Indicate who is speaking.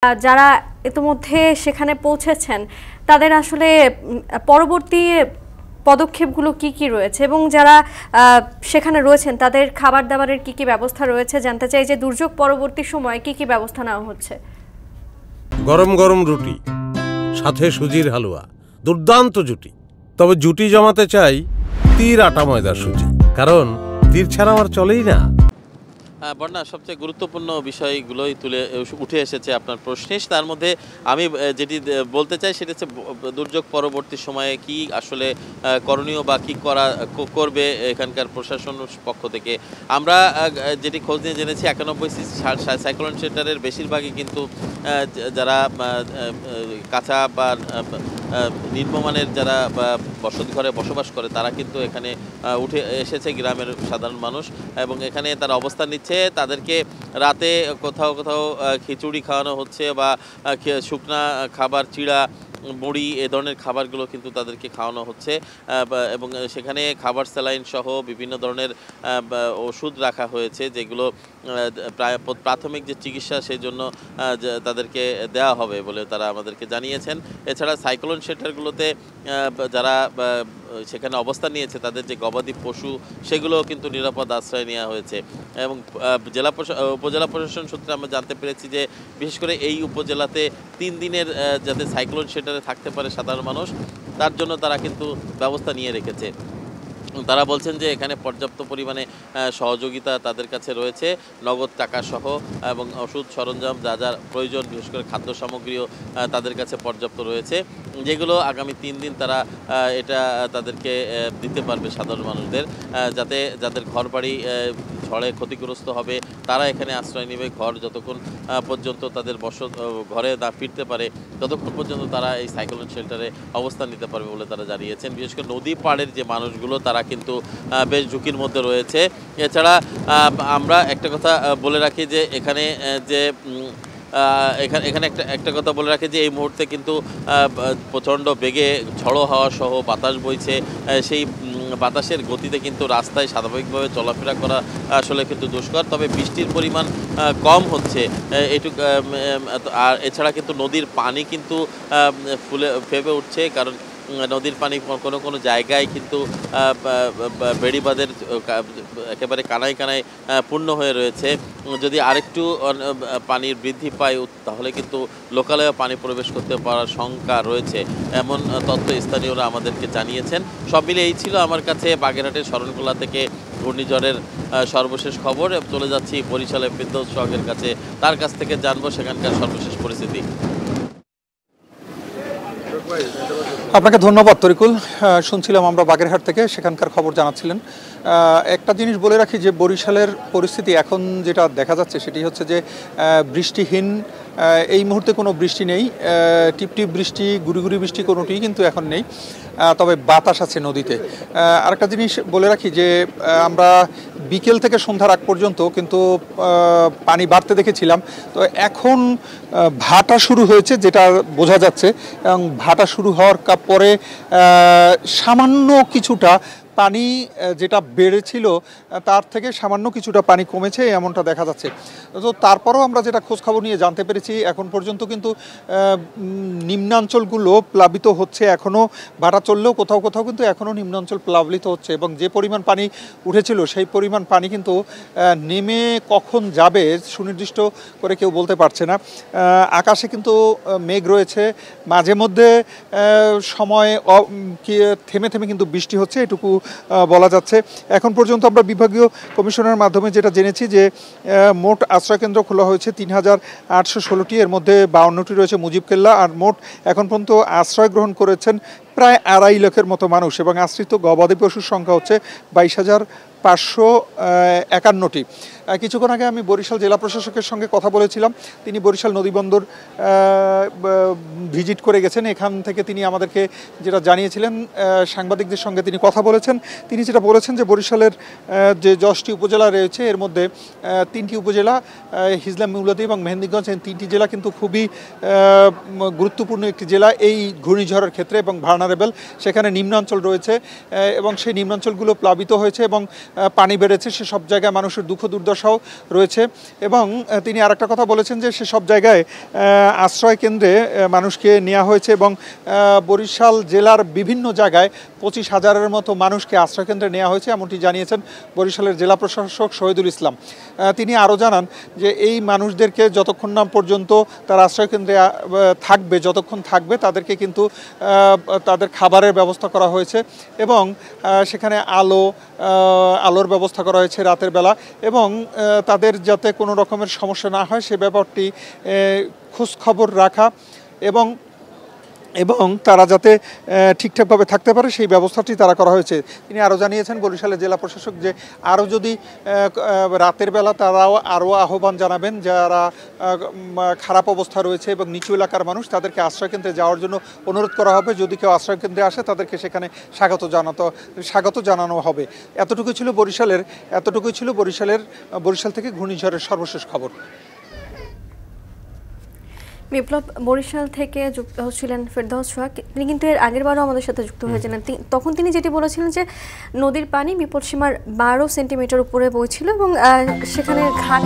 Speaker 1: যারা ইতিমধ্যে সেখানে পৌঁছেছেন তাদের আসলে পরবর্তী পদক্ষেপগুলো কি কি রয়েছে এবং যারা সেখানে রয়েছেন তাদের খাবার দাবারের কি কি ব্যবস্থা রয়েছে জানতে চাই যে দুর্যোগ পরবর্তী সময়ে কি কি ব্যবস্থা নেওয়া হচ্ছে।
Speaker 2: গরম গরম রুটি, সাথে সুজির হালুয়া, দুর্দান্ত জুটি। তবে জুটি জমাতে চাই তীর আটা ময়দার সুজি, কারণ তীর ছাড়া আমার চলেই না।
Speaker 3: বন্যা সবচেয়ে গুরুত্বপূর্ণ বিষয়গুলোই উঠে এসেছে আপনার প্রশ্নে। তার মধ্যে আমি যেটি বলতে চাই সেটা হচ্ছে দুর্যোগ পরবর্তী সময়ে কি আসলে করণীয় বা কী করবে এখানকার প্রশাসন পক্ষ থেকে। আমরা যেটি খোঁজ নিয়ে জেনেছি 91 সাইক্লোন শেল্টারের বেশিরভাগই কিন্তু যারা কাঁচা বা নিম্নমানের যারা বসত ঘরে বসবাস করে তারা কিন্তু এখানে উঠে এসেছে, গ্রামের সাধারণ মানুষ, এবং এখানে তারা অবস্থান নিচ্ছে। তাদেরকে রাতে কোথাও কোথাও খিচুড়ি খাওয়ানো হচ্ছে বা শুকনা খাবার, চিড়া, মুড়ি, এ ধরনের খাবারগুলো কিন্তু তাদেরকে খাওয়ানো হচ্ছে এবং সেখানে খাবার, স্যালাইন সহ বিভিন্ন ধরনের ওষুধ রাখা হয়েছে যেগুলো প্রাথমিক যে চিকিৎসা সেই জন্য তাদেরকে দেওয়া হবে বলে তারা আমাদেরকে জানিয়েছেন। এছাড়া সাইক্লোন শেল্টারগুলোতে যারা সেখানে অবস্থান নিয়েছে তাদের যে গবাদি পশু সেগুলোও কিন্তু নিরাপদ আশ্রয় নেওয়া হয়েছে এবং উপজেলা প্রশাসন সূত্রে আমরা জানতে পেরেছি যে বিশেষ করে এই উপজেলাতে 3 দিনের যাতে সাইক্লোন শেল্টারে থাকতে পারে সাধারণ মানুষ, তার জন্য তারা কিন্তু ব্যবস্থা নিয়ে রেখেছে। তারা বলছেন যে এখানে পর্যাপ্ত পরিমাণে সহযোগিতা তাদের কাছে রয়েছে, নগদ টাকা সহ, এবং ওষুধ সরঞ্জাম যা যা প্রয়োজন, বিশেষ করে খাদ্য সামগ্রীও তাদের কাছে পর্যাপ্ত রয়েছে, যেগুলো আগামী 3 দিন তারা এটা তাদেরকে দিতে পারবে সাধারণ মানুষদের, যাতে যাদের ঘরবাড়ি ঝড়ে ক্ষতিগ্রস্ত হবে তারা এখানে আশ্রয় নেবে। ঘর যতক্ষণ পর্যন্ত তাদের ঘরে না ফিরতে পারে ততক্ষণ পর্যন্ত তারা এই সাইক্লোন শেল্টারে অবস্থান নিতে পারবে বলে তারা জানিয়েছেন। বিশেষ করে নদী পাড়ের যে মানুষগুলো তারা কিন্তু বেশ ঝুঁকির মধ্যে রয়েছে। এছাড়া আমরা একটা কথা বলে রাখি যে এখানে যে এখানে একটা কথা বলে রাখি যে এই মুহূর্তে কিন্তু প্রচণ্ড বেগে ঝড়ো হাওয়া সহ বাতাস বইছে। সেই বাতাসের গতিতে কিন্তু রাস্তায় স্বাভাবিকভাবে চলাফেরা করা আসলে কিন্তু দুষ্কর, তবে বৃষ্টির পরিমাণ কম হচ্ছে এটুকু। আর এছাড়া কিন্তু নদীর পানি কিন্তু ফেপে উঠছে, কারণ নদীর পানি কোনো কোনো জায়গায় কিন্তু বেড়িবাঁধের একেবারে কানায় কানায় পূর্ণ হয়ে রয়েছে। যদি আরেকটু পানির বৃদ্ধি পায় তাহলে কিন্তু লোকালয়ে পানি প্রবেশ করতে পারার শঙ্কা রয়েছে, এমন তথ্য স্থানীয়রা আমাদেরকে জানিয়েছেন। সব মিলে এই ছিল আমার কাছে বাগেরহাটের শরণখোলা থেকে ঘূর্ণিঝড়ের সর্বশেষ খবর। চলে যাচ্ছি বরিশালের ফেরদৌস সোহাগের কাছে, তার কাছ থেকে জানবো সেখানকার সর্বশেষ পরিস্থিতি।
Speaker 4: আপনাকে ধন্যবাদ তরিকুল। শুনছিলাম আমরা বাগেরহাট থেকে, সেখানকার খবর জানাচ্ছিলেন। একটা জিনিস বলে রাখি যে বরিশালের পরিস্থিতি এখন যেটা দেখা যাচ্ছে সেটি হচ্ছে যে বৃষ্টিহীন, এই মুহূর্তে কোনো বৃষ্টি নেই, টিপটিপ বৃষ্টি, গুড়ি বৃষ্টি কোনোটিই কিন্তু এখন নেই, তবে বাতাস আছে নদীতে। আরেকটা জিনিস বলে রাখি যে আমরা বিকেল থেকে সন্ধ্যার আগ পর্যন্ত কিন্তু পানি বাড়তে দেখেছিলাম, তো এখন ভাটা শুরু হয়েছে যেটা বোঝা যাচ্ছে, এবং ভাটা শুরু হওয়ার পরে সামান্য কিছুটা পানি যেটা বেড়েছিল তার থেকে সামান্য কিছুটা পানি কমেছে এমনটা দেখা যাচ্ছে। তো তারপরেও আমরা যেটা খোঁজখবর নিয়ে জানতে পেরেছি এখন পর্যন্ত কিন্তু নিম্নাঞ্চলগুলো প্লাবিত হচ্ছে, এখনও ভাটা চললেও কোথাও কোথাও কিন্তু এখনও নিম্নাঞ্চল প্লাবিত হচ্ছে, এবং যে পরিমাণ পানি উঠেছিল সেই পরিমাণ পানি কিন্তু নেমে কখন যাবে সুনির্দিষ্ট করে কেউ বলতে পারছে না। আকাশে কিন্তু মেঘ রয়েছে, মাঝে মধ্যে সময় থেমে থেমে কিন্তু বৃষ্টি হচ্ছে, এটুকু বলা যাচ্ছে। এখন পর্যন্ত আমরা বিভাগীয় কমিশনের মাধ্যমে যেটা জেনেছি যে মোট আশ্রয়কেন্দ্র খোলা হয়েছে ৩,৮১৬টি, এর মধ্যে 52টি রয়েছে মুজিব কেল্লা, আর মোট এখন পর্যন্ত আশ্রয় গ্রহণ করেছেন প্রায় ২.৫ লাখের মতো মানুষ, এবং আশ্রিত গবাদি পশুর সংখ্যা হচ্ছে ২২,৫৫১টি। কিছুক্ষণ আগে আমি বরিশাল জেলা প্রশাসকের সঙ্গে কথা বলেছিলাম, তিনি বরিশাল নদীবন্দর ভিজিট করে গেছেন। এখান থেকে তিনি আমাদেরকে যেটা জানিয়েছিলেন, সাংবাদিকদের সঙ্গে তিনি কথা বলেছেন, তিনি যেটা বলেছেন যে বরিশালের যে 10টি উপজেলা রয়েছে এর মধ্যে 3টি উপজেলা হিজলা, মৌলভী এবং মেহেন্দিগঞ্জ, এই 3টি জেলা কিন্তু খুবই গুরুত্বপূর্ণ একটি জেলা এই ঘূর্ণিঝড়ের ক্ষেত্রে, এবং ভার্নারেবল, সেখানে নিম্নাঞ্চল রয়েছে এবং সেই নিম্নাঞ্চলগুলো প্লাবিত হয়েছে এবং পানি বেড়েছে। সেসব জায়গায় মানুষের দুঃখ দুর্দশা দুর্দশাও রয়েছে। এবং তিনি আরেকটা কথা বলেছেন যে সেসব জায়গায় আশ্রয় কেন্দ্রে মানুষকে নেওয়া হয়েছে এবং বরিশাল জেলার বিভিন্ন জায়গায় 25,000-এর মতো মানুষকে আশ্রয়কেন্দ্রে নেওয়া হয়েছে, এমনটি জানিয়েছেন বরিশালের জেলা প্রশাসক শহীদুল ইসলাম। তিনি আরও জানান যে এই মানুষদেরকে যতক্ষণ না পর্যন্ত তার আশ্রয়কেন্দ্রে থাকবে, যতক্ষণ থাকবে তাদেরকে কিন্তু তাদের খাবারের ব্যবস্থা করা হয়েছে এবং সেখানে আলোর ব্যবস্থা করা হয়েছে রাতের বেলা, এবং তাদের যাতে কোনো রকমের সমস্যা না হয় সে ব্যাপারটি খোঁজখবর রাখা এবং তারা যাতে ঠিকঠাকভাবে থাকতে পারে সেই ব্যবস্থাটি তারা করা হয়েছে। তিনি আরও জানিয়েছেন বরিশালের জেলা প্রশাসক যে আরও যদি রাতের বেলা তারাও আরও আহ্বান জানাবেন যারা খারাপ অবস্থা রয়েছে এবং নিচু এলাকার মানুষ তাদেরকে আশ্রয়কেন্দ্রে যাওয়ার জন্য অনুরোধ করা হবে। যদি কেউ আশ্রয়কেন্দ্রে আসে তাদেরকে সেখানে স্বাগত জানানো হবে। এতটুকুই ছিল বরিশাল থেকে ঘূর্ণিঝড়ের সর্বশেষ খবর।
Speaker 1: বিপ্লব, বরিশাল থেকে যুক্ত হচ্ছিলেন ফেরদৌস সোহাগ। তিনি কিন্তু এর আগের বারও আমাদের সাথে যুক্ত হয়েছিলেন। তখন তিনি যেটি বলেছিলেন যে নদীর পানি বিপদসীমার 12 সেন্টিমিটার উপরে বইছিল এবং সেখানে ঘাট